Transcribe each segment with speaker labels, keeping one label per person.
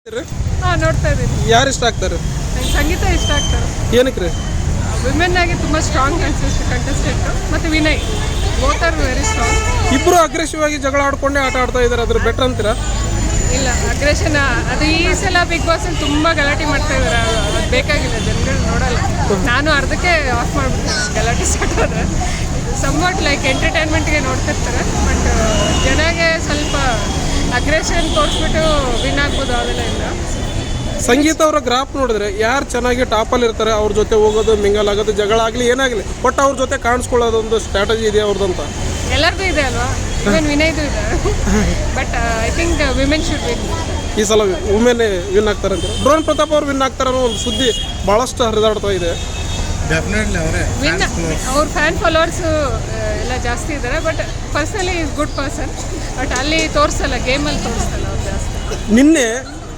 Speaker 1: ಹಾಂ ನೋಡ್ತಾ ಇದ್ದೀನಿ.
Speaker 2: ಯಾರು ಇಷ್ಟ ಆಗ್ತಾರೆ?
Speaker 1: ನಂಗೆ ಸಂಗೀತ ಇಷ್ಟ ಆಗ್ತಾರೆ.
Speaker 2: ಏನಕ್ಕೆ ರೀ?
Speaker 1: ವಿಮೆನ್ ಆಗಿ ತುಂಬ ಸ್ಟ್ರಾಂಗ್ ಕಂಟೆಸ್ಟೆಂಟ್ ಮತ್ತು Vinay both are very strong.
Speaker 2: ಇಬ್ಬರು ಅಗ್ರೆಸಿವ್ ಆಗಿ ಜಗಳ ಆಡ್ಕೊಂಡೇ ಆಟ ಆಡ್ತಾ ಇದ್ದಾರೆ, ಅದ್ರ ಬೆಟರ್ ಅಂತೀರಾ?
Speaker 1: ಇಲ್ಲ ಅಗ್ರೆಷನ್ ಅದು ಈ ಸಲ ಬಿಗ್ ಬಾಸ್ ಅಲ್ಲಿ ತುಂಬ ಗಲಾಟೆ ಮಾಡ್ತಾ ಇದ್ದಾರೆ. ಅದು ಬೇಕಾಗಿಲ್ಲ, ಜನಗಳು ನೋಡಲ್ಲ. ನಾನು ಅರ್ಧಕ್ಕೆ ಆಫ್ ಮಾಡಿಬಿಡ್ತೀನಿ ಗಲಾಟೆ ಸ್ಟಾರ್ಟ್ ಆದರೆ. ಸಮ್ವಾಟ್ ಲೈಕ್ ಎಂಟರ್ಟೈನ್ಮೆಂಟ್ಗೆ ನೋಡ್ತಿರ್ತಾರೆ, ಬಟ್ ಜನಗೆ ಸ್ವಲ್ಪ ಅಗ್ರೆಷನ್ ತೋರಿಸ್ಬಿಟ್ಟು ವಿನ್ ಆಗ್ಬೋದು, ಅದೆಲ್ಲ ಇಲ್ಲ.
Speaker 2: ಸಂಗೀತ ಅವರ ಗ್ರಾಫ್ ನೋಡಿದ್ರೆ ಯಾರು ಚೆನ್ನಾಗಿ ಟಾಪಲ್ಲಿ ಇರ್ತಾರೆ ಅವ್ರ ಜೊತೆ ಹೋಗೋದು, ಮಿಂಗಲ್ ಆಗೋದು, ಜಗಳ ಆಗಲಿ ಏನಾಗಲಿ, ಬಟ್ ಅವ್ರ ಜೊತೆ ಕಾಣಿಸ್ಕೊಳ್ಳೋದೊಂದು ಸ್ಟ್ರಾಟಜಿ ಇದೆ ಅವ್ರದ್ದಂತ.
Speaker 1: ಎಲ್ಲರಿಗೂ ಇದೆ ಅಲ್ವಾ, ಇವನ್ ವಿನಯ್ದು ಇದೆ. But I think women should win.
Speaker 2: ಈ ಸಲ ವುಮೆನ್ ವಿನ್ ಆಗ್ತಾರೆ ಅಂತ. ಡ್ರೋನ್ ಪ್ರತಾಪ್ ಅವ್ರು ವಿನ್ ಆಗ್ತಾರೆ ಅನ್ನೋ ಒಂದು ಸುದ್ದಿ ಭಾಳಷ್ಟು ಹರಿದಾಡ್ತಾ ಇದೆ.
Speaker 1: ವಿನ್ ಅವ್ರ ಫ್ಯಾನ್ ಫಾಲೋವರ್ಸ್ ಎಲ್ಲ ಜಾಸ್ತಿ ಇದ್ದಾರೆ, but personally is good person. But ಅಲ್ಲಿ ತೋರಿಸಲ್ಲ, ಗೇಮಲ್ಲಿ ತೋರಿಸಲ್ಲ ಅವ್ರು ಜಾಸ್ತಿ.
Speaker 2: ನಿನ್ನೆ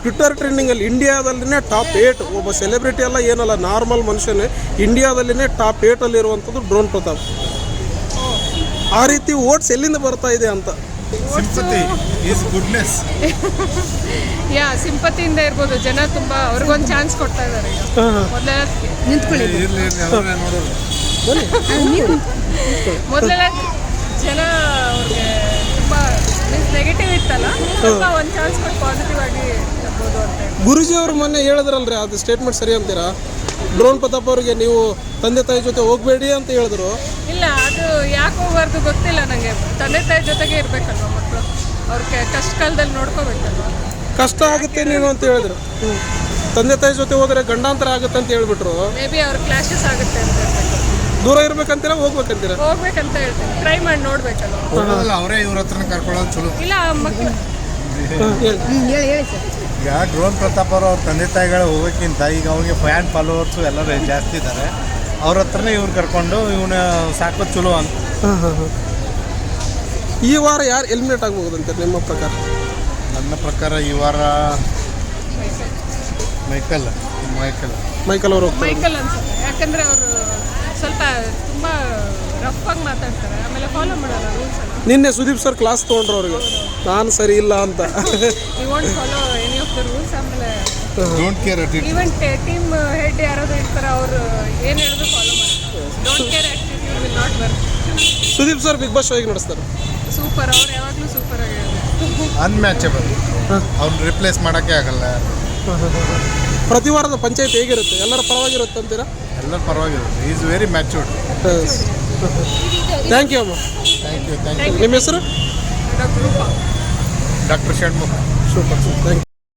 Speaker 2: ಟ್ವಿಟ್ಟರ್ ಟ್ರೆಂಡಿಂಗಲ್ಲಿ ಇಂಡಿಯಾದಲ್ಲಿನೇ ಟಾಪ್ 8, ಒಬ್ಬ ಸೆಲೆಬ್ರಿಟಿ ಎಲ್ಲ ಏನಲ್ಲ, ನಾರ್ಮಲ್ ಮನುಷ್ಯನೇ ಇಂಡಿಯಾದಲ್ಲಿನೇ ಟಾಪ್ 8 ಇರುವಂಥದ್ದು ಡ್ರೋನ್ ಪ್ರತಾಪ್. ಆ ರೀತಿ ಓಟ್ಸ್ ಎಲ್ಲಿಂದ ಬರ್ತಾ ಇದೆ ಅಂತ.
Speaker 3: Sympathy is goodness.
Speaker 1: ಯಾ ಸಿಂಪತಿಯಿಂದ ಇರ್ಬೋದು. ಜನ ತುಂಬ ಅವ್ರಿಗೊಂದು ಚಾನ್ಸ್ ಕೊಡ್ತಾ ಇದ್ದಾರೆ ಈಗ. ಮೊದಲೆಲ್ಲ ಜನ ಅವ್ರಿಗೆ ತುಂಬ ನೆಗೆಟಿವ್ ಇತ್ತಲ್ಲ, ಸ್ವಲ್ಪ ಒಂದು ಚಾನ್ಸ್ ಕೊಟ್ಟು ಪಾಸಿಟಿವ್ ಆಗಿ ಇರ್ಬೋದು ಅಂತ.
Speaker 2: ಗುರುಜಿ ಅವರು ಮೊನ್ನೆ ಹೇಳಿದ್ರಲ್ರಿ, ಅದು ಸ್ಟೇಟ್ಮೆಂಟ್ ಸರಿ ಅಂತೀರಾ? ಡ್ರೋನ್ ಪ್ರತಾಪ್ ಅವರಿಗೆ ನೀವು ತಂದೆ ತಾಯಿ ಜೊತೆ ಹೋಗಬೇಡಿ ಅಂತ ಹೇಳಿದ್ರು.
Speaker 1: ಇಲ್ಲ, ಅದು ಯಾಕೆ ಹೋಗ್ಬಾರ್ದು ಗೊತ್ತಿಲ್ಲ ನನಗೆ. ತಂದೆ ತಾಯಿ ಜೊತೆಗೆ ಇರಬೇಕಲ್ವ ಮಕ್ಕಳು, ಅವ್ರಿಗೆ ಕಷ್ಟ ಕಾಲದಲ್ಲಿ ನೋಡ್ಕೋಬೇಕಲ್ವ.
Speaker 2: ಕಷ್ಟ ಆಗುತ್ತೆ ನೀನು ಅಂತ ಹೇಳಿದ್ರು. ತಂದೆ ತಾಯಿ ಜೊತೆ ಹೋದರೆ ಗಂಡಾಂತರ ಆಗುತ್ತೆ ಅಂತ ಹೇಳ್ಬಿಟ್ರು.
Speaker 1: ಮೇ ಬಿ ಅವ್ರ ಕ್ಲಾಶಸ್ ಆಗುತ್ತೆ ಅಂತ ಹೇಳ್ಬೇಕು.
Speaker 2: ದೂರ ಇರ್ಬೇಕಂತೀರಾ ಹೋಗ್ಬೇಕಂತೀರಾ?
Speaker 1: ಹೋಗ್ಬೇಕಂತ ಹೇಳ್ತೀನಿ, ಟ್ರೈ ಮಾಡಿ ನೋಡ್ಬೇಕಲ್ವ.
Speaker 3: ಅವರೇ ಇವ್ರ ಹತ್ರ ಕರ್ಕೊಳ್ಳೋದು ಚಲೋ.
Speaker 1: ಇಲ್ಲ ಮಕ್ಕಳು
Speaker 3: ಈಗ ಡ್ರೋನ್ ಪ್ರತಾಪ್ ಅವ್ರ ತಂದೆ ತಾಯಿಗಳು ಹೋಗೋಕ್ಕಿಂತ ಈಗ ಅವ್ರಿಗೆ ಫ್ಯಾನ್ ಫಾಲೋವರ್ಸು ಎಲ್ಲರೂ ಜಾಸ್ತಿ ಇದ್ದಾರೆ. ಅವ್ರ ಹತ್ರನೇ ಇವ್ರು ಕರ್ಕೊಂಡು ಇವನ ಸಾಕೋದು ಚಲೋ ಅಂತ.
Speaker 2: ಈ ವಾರ ಯಾರು ಎಲಿಮಿನೇಟ್ ಆಗ್ಬೋದು ಅಂತಾರೆ ನಿಮ್ಮ ಪ್ರಕಾರ?
Speaker 3: ನನ್ನ ಪ್ರಕಾರ ಈ ವಾರ ಮೈಕಲ್
Speaker 2: ಅವರು ಹೋಗ್ತಾರೆ.
Speaker 1: ಮೈಕಲ್ ಅನ್ಸುತ್ತೆ, ಯಾಕಂದ್ರೆ ಅವರು ಸ್ವಲ್ಪ ತುಂಬ ರಫ್ ಆಗಿ ಮಾತಾಡ್ತಾರೆ, ಆಮೇಲೆ ಫಾಲೋ ಮಾಡಲ್ಲ ರೂಲ್ಸ್ ಎಲ್ಲ.
Speaker 2: ನಿನ್ನೆ ಸುದೀಪ್ ಸರ್ ಕ್ಲಾಸ್ ತೊಗೊಂಡ್ರು ಅವ್ರಿಗೆ, ನಾನು ಸರಿ ಇಲ್ಲ ಅಂತ.
Speaker 1: You want follow any of the rules. ಆಮೇಲೆ
Speaker 3: don't care
Speaker 1: even team head ಯಾರಾದ್ರು ಇರ್ತಾರೆ, ಅವರು ಏನು ಹೇಳಿದ್ರು ಫಾಲೋ ಮಾಡ್ತಾರೆ. Don't care attitude will not work.
Speaker 2: Sudeep sir Big Boss ಹೇಗೆ ನಡೆಸ್ತಾರೆ?
Speaker 1: ಸೂಪರ್, ಅವ್ರು ಯಾವಾಗಲೂ ಸೂಪರ್ ಆಗಿ
Speaker 3: ಅನ್ಮ್ಯಾಚಬಲ್. ಅವ್ರನ್ನ ರಿಪ್ಲೇಸ್ ಮಾಡೋಕ್ಕೆ ಆಗಲ್ಲ.
Speaker 2: ಪ್ರತಿ ವಾರದ ಪಂಚಾಯತ್ ಹೇಗಿರುತ್ತೆ? ಎಲ್ಲರ ಪರವಾಗಿರುತ್ತೆ ಅಂತೀರಾ?
Speaker 3: ಎಲ್ಲರ ಪರವಾಗಿರುತ್ತೆ. Is very matured.
Speaker 2: Thank you ಅಮ್ಮ.
Speaker 3: Thank you.
Speaker 2: ನಿಮ್ಮ ಹೆಸರು?
Speaker 1: Doctor
Speaker 3: doctor Shanmukha.
Speaker 2: Super, thank you.